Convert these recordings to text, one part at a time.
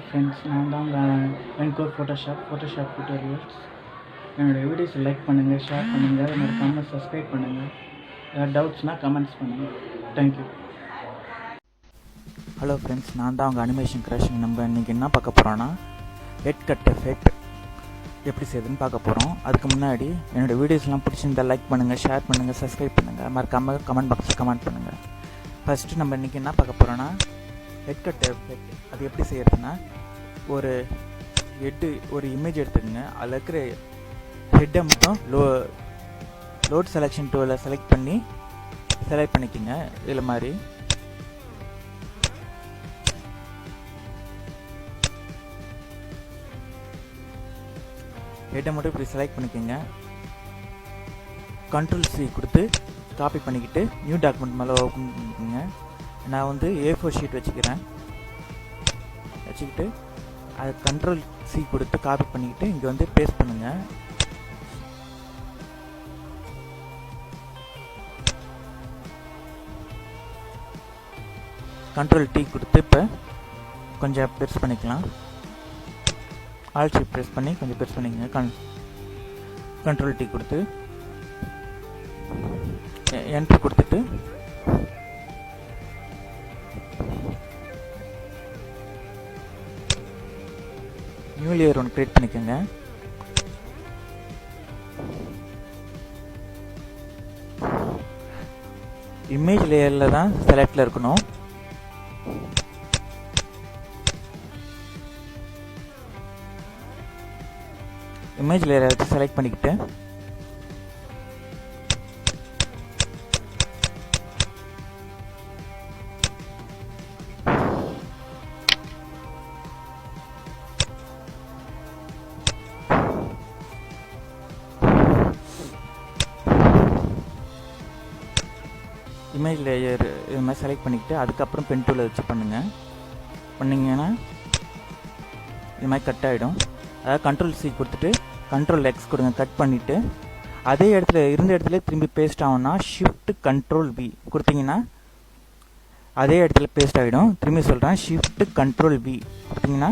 Friends, நான் தான் உங்கள் என்கோர் ஃபோட்டோஷாப் டியூட்டோரியல்ஸ். என்னோடய வீடியோஸை லைக் பண்ணுங்கள், ஷேர் பண்ணுங்கள், என்னோடய கமெண்ட்ஸ் சப்ஸ்கிரைப் பண்ணுங்கள். ஏதாவது டவுட்ஸ்னால் கமெண்ட்ஸ் பண்ணுங்கள். தேங்க்யூ. ஹலோ ஃப்ரெண்ட்ஸ், நான் தான் உங்கள் அனிமேஷன் கிராஷிங். நம்ம இன்றைக்கி என்ன பார்க்க போகிறோன்னா ஹெட் கட் எஃபெக்ட் எப்படி செய்யுதுன்னு பார்க்க போகிறோம். அதுக்கு முன்னாடி என்னோடய வீடியோஸ்லாம் பிடிச்சிருந்தால் லைக் பண்ணுங்கள், ஷேர் பண்ணுங்கள், சப்ஸ்கிரைப் பண்ணுங்கள், மறக்காமல் கமெண்ட் பாக்ஸில் கமெண்ட் பண்ணுங்கள். ஃபஸ்ட்டு நம்ம இன்றைக்கி என்ன பார்க்க போகிறோன்னா ஹெட் கட் எஃபெக்ட். அது எப்படி செய்கிறதுனா, ஒரு இமேஜ் எடுத்துக்கோங்க. அதில் இருக்கிற ஹெட்டை மட்டும் லோட் செலெக்ஷன் டூவில் செலக்ட் பண்ணிக்கோங்க. இதில் மாதிரி ஹெட்டை மட்டும் இப்படி செலக்ட் பண்ணிக்கோங்க. Ctrl+C கொடுத்து காப்பி பண்ணிக்கிட்டு நியூ டாக்குமெண்ட் மேலே ஓப்பன் பண்ணிக்கோங்க. நான் வந்து A4 ஷீட் வச்சுக்கிட்டு அது Ctrl+C கொடுத்து காப்பி பண்ணிக்கிட்டு இங்கே வந்து பேஸ்ட் பண்ணுங்கள். Ctrl+T கொடுத்து இப்போ கொஞ்சம் பெருசு பண்ணிக்கலாம். ஆல் ஷிஃப்ட் ப்ரெஸ் பண்ணி கொஞ்சம் பெருசு பண்ணிக்கங்க. Ctrl+T கொடுத்து என்ட்ரு கொடுத்துட்டு நியூ லேயர் ஒன்று கிரியேட் பண்ணிக்கோங்க. இமேஜ் லேயரில் தான் செலக்டில் இருக்கணும். இமேஜ் லேயரை வச்சு செலக்ட் பண்ணிக்கிட்டு இமேஜ் லேயர் இது மாதிரி செலக்ட் பண்ணிக்கிட்டு அதுக்கப்புறம் பென் டூலை வச்சு பண்ணிங்கன்னா இது மாதிரி கட் ஆகிடும். அதாவது Ctrl+C கொடுத்துட்டு Ctrl+X கொடுங்க. கட் பண்ணிவிட்டு அதே இருந்த இடத்துல திரும்பி பேஸ்ட் ஆகும்னா Shift+Ctrl+V கொடுத்தீங்கன்னா அதே இடத்துல பேஸ்ட் ஆகிடும். திரும்பி சொல்கிறேன், Shift+Ctrl+V கொடுத்தீங்கன்னா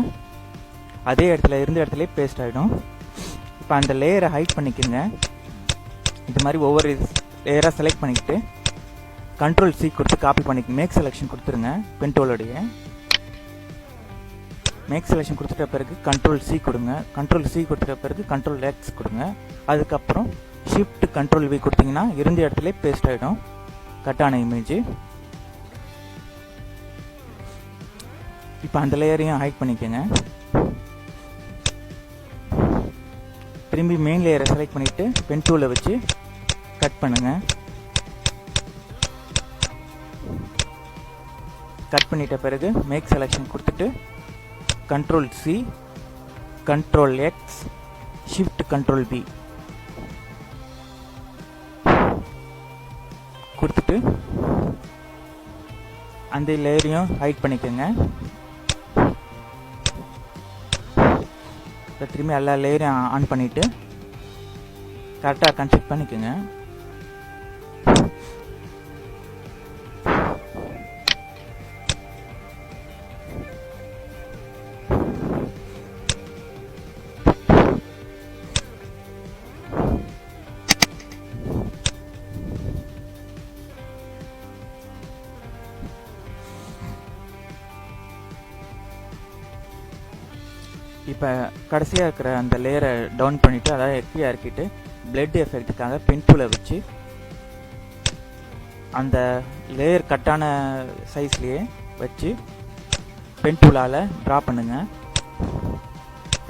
அதே இருந்த இடத்துல பேஸ்ட் ஆகிடும். இப்போ அந்த லேயரை ஹைட் பண்ணிக்கோங்க. இது மாதிரி ஒவ்வொரு லேயராக செலக்ட் பண்ணிக்கிட்டு Ctrl+C கொடுத்து காப்பி பண்ணிக்கோங்க. மேக் செலெக்ஷன் கொடுத்துருங்க. பென் டூலோடைய மேக் செலெக்ஷன் கொடுத்துட்ட பிறகு Ctrl+C கொடுங்க. Ctrl+C கொடுத்துட்ட பிறகு Ctrl+X கொடுங்க. அதுக்கப்புறம் Shift+Ctrl+V கொடுத்தீங்கன்னா இருந்த இடத்துல பேஸ்ட் ஆகிடும் கட்டான இமேஜ். இப்போ அந்த லேயரையும் ஹைட் பண்ணிக்கோங்க. திரும்பி மெயின் லேயரை செலக்ட் பண்ணிவிட்டு பென் டூலை வச்சு கட் பண்ணுங்கள். கட் பண்ணிட்ட பிறகு மேக் செலெக்ஷன் கொடுத்துட்டு Ctrl+C Ctrl+X Shift+Ctrl+V கொடுத்துட்டு அந்த லேயரையும் ஹைட் பண்ணிக்கோங்க. திரும்பி எல்லா லேயரையும் ஆன் பண்ணிவிட்டு கரெக்டாக கன்ஸ்ட்ரக்ட் பண்ணிக்கோங்க. இப்போ கடைசியாக இருக்கிற அந்த லேயரை டவுன் பண்ணிவிட்டு அதாவது எக்ஸ்பியாக இறக்கிட்டு பிளட் எஃபெக்ட்டுக்காக பென் டூலை வச்சு அந்த லேயர் கட்டான சைஸ்லேயே வச்சு பென் டூலால் ட்ரா பண்ணுங்கள்.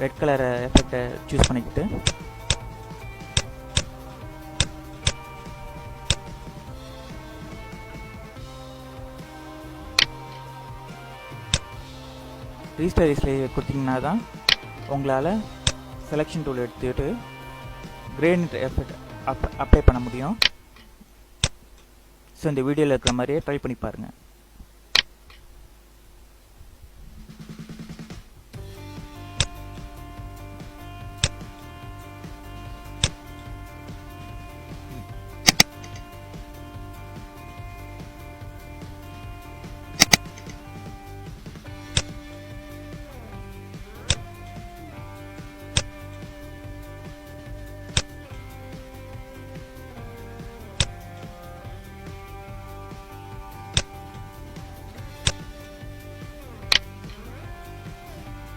ரெட் கலர் எஃபெக்டை சூஸ் பண்ணிக்கிட்டு ரீஸ்டரைஸ்லேயே கொடுத்தீங்கன்னா தான் உங்களால் செலெக்ஷன் டூல் எடுத்துக்கிட்டு கிரேடியன்ட் எஃபெக்ட் அப்ளை பண்ண முடியும். ஸோ இந்த வீடியோவில் இருக்கிற மாதிரியே ட்ரை பண்ணி பாருங்கள்.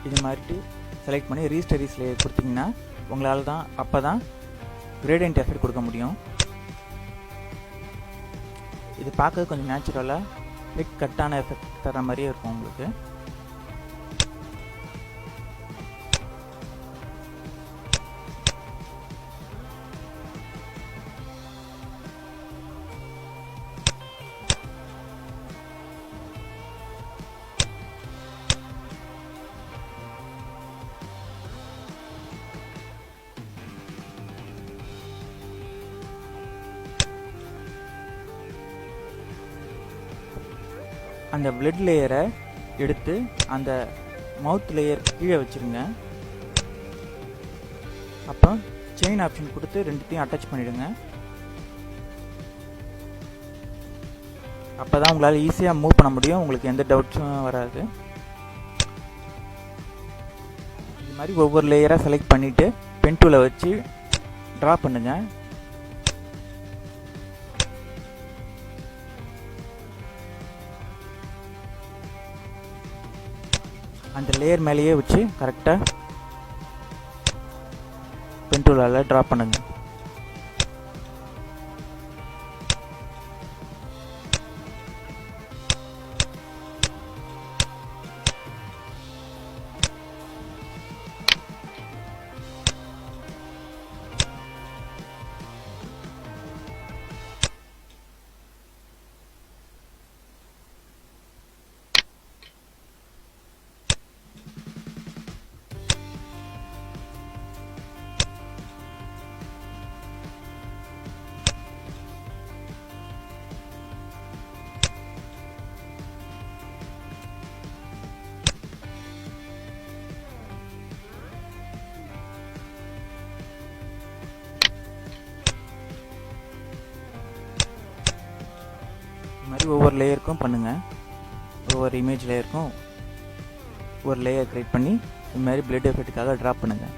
இது மாதிரி செலக்ட் பண்ணி ரீஸ்டரிஸ் லேயர் கொடுத்தீங்கன்னா உங்களால் தான் அப்போ தான் கிரேடியன்ட் எஃபெக்ட் கொடுக்க முடியும். இது பார்க்க கொஞ்சம் நேச்சுரலாக ஹெட் கட்டான எஃபெக்ட் தர மாதிரியே இருக்கும் உங்களுக்கு. அந்த பிளட் லேயரை எடுத்து அந்த மவுத் லேயர் கீழே வச்சுருங்க. அப்புறம் செயின் ஆப்ஷன் கொடுத்து ரெண்டுத்தையும் அட்டாச் பண்ணிவிடுங்க. அப்போ தான் உங்களால் ஈஸியாக மூவ் பண்ண முடியும், உங்களுக்கு எந்த டவுட்ஸும் வராது. இது மாதிரி ஒவ்வொரு லேயராக செலக்ட் பண்ணிவிட்டு பென் டூலை வச்சு ட்ரா பண்ணுங்கள். அந்த லேயர் மேலேயே வச்சு கரெக்டாக பென் டூலால் ட்ரா பண்ணுங்க. இது மாதிரி ஒவ்வொரு லேயருக்கும் பண்ணுங்கள். ஒவ்வொரு இமேஜ் லேயருக்கும் ஒரு லேயர் க்ரியேட் பண்ணி இது மாதிரி பிளட் எஃபெக்ட்டுக்காக ட்ரா பண்ணுங்கள்.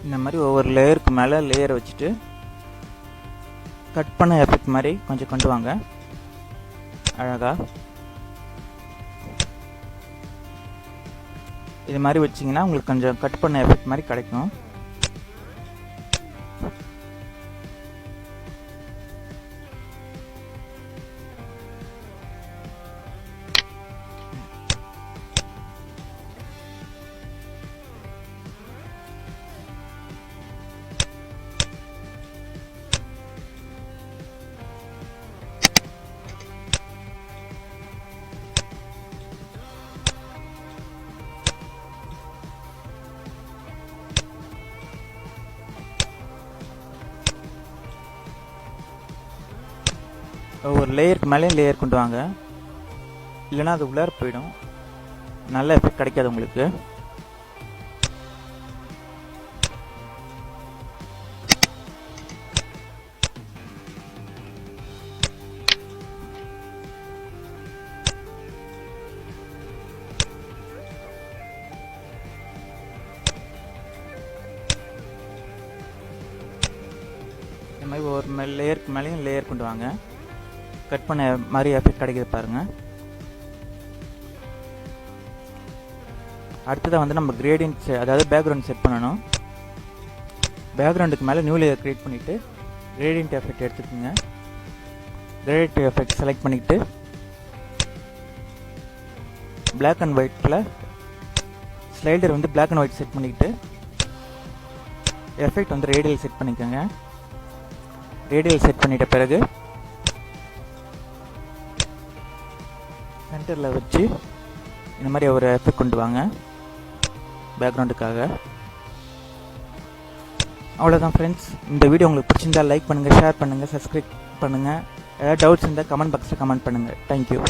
இந்த மாதிரி ஒவ்வொரு லேயருக்கு மேலே லேயரை வச்சுட்டு கட் பண்ண எஃபெக்ட் மாதிரி கொஞ்சம் கொண்டு வாங்க அழகாக. இது மாதிரி வச்சிங்கன்னா உங்களுக்கு கொஞ்சம் கட் பண்ண எஃபெக்ட் மாதிரி கிடைக்கும். ஒரு லேயருக்கு மேலே லேயர் கொண்டு வாங்க, இல்லைனா அது உள்ளார போயிடும், நல்ல எஃபெக்ட் கிடைக்காது உங்களுக்கு. ஒரு லேயருக்கு மேலேயும் லேயர் கொண்டு வாங்க. கட் பண்ண மாதிரி எஃபெக்ட் கிடைக்குது பாருங்கள். அடுத்ததாக வந்து நம்ம கிரேடியன்ட் அதாவது பேக்ரவுண்ட் செட் பண்ணணும். பேக்ரவுண்டுக்கு மேலே நியூ லேயர் க்ரியேட் பண்ணிவிட்டு கிரேடியன்ட் எஃபெக்ட் எடுத்துக்கோங்க. கிரேடியன்ட் எஃபெக்ட் செலக்ட் பண்ணிவிட்டு பிளாக் அண்ட் ஒயிட்டில் ஸ்லைடர் வந்து பிளாக் அண்ட் ஒயிட் செட் பண்ணிக்கிட்டு எஃபெக்ட் வந்து ரேடியல் செட் பண்ணிக்கோங்க. ரேடியல் செட் பண்ணிட்ட பிறகு சென்டரில் வச்சு இந்த மாதிரி ஒரு எஃபெக்ட் கொண்டு வாங்க பேக்ரவுண்டுக்காக. அவ்வளோதான் ஃப்ரெண்ட்ஸ். இந்த வீடியோ உங்களுக்கு பிடிச்சிருந்தால் லைக் பண்ணுங்கள், ஷேர் பண்ணுங்கள், சப்ஸ்கிரைப் பண்ணுங்கள். ஏதாவது டவுட்ஸ் இருந்தால் கமெண்ட் பாக்ஸில் கமெண்ட் பண்ணுங்கள். தேங்க்யூ.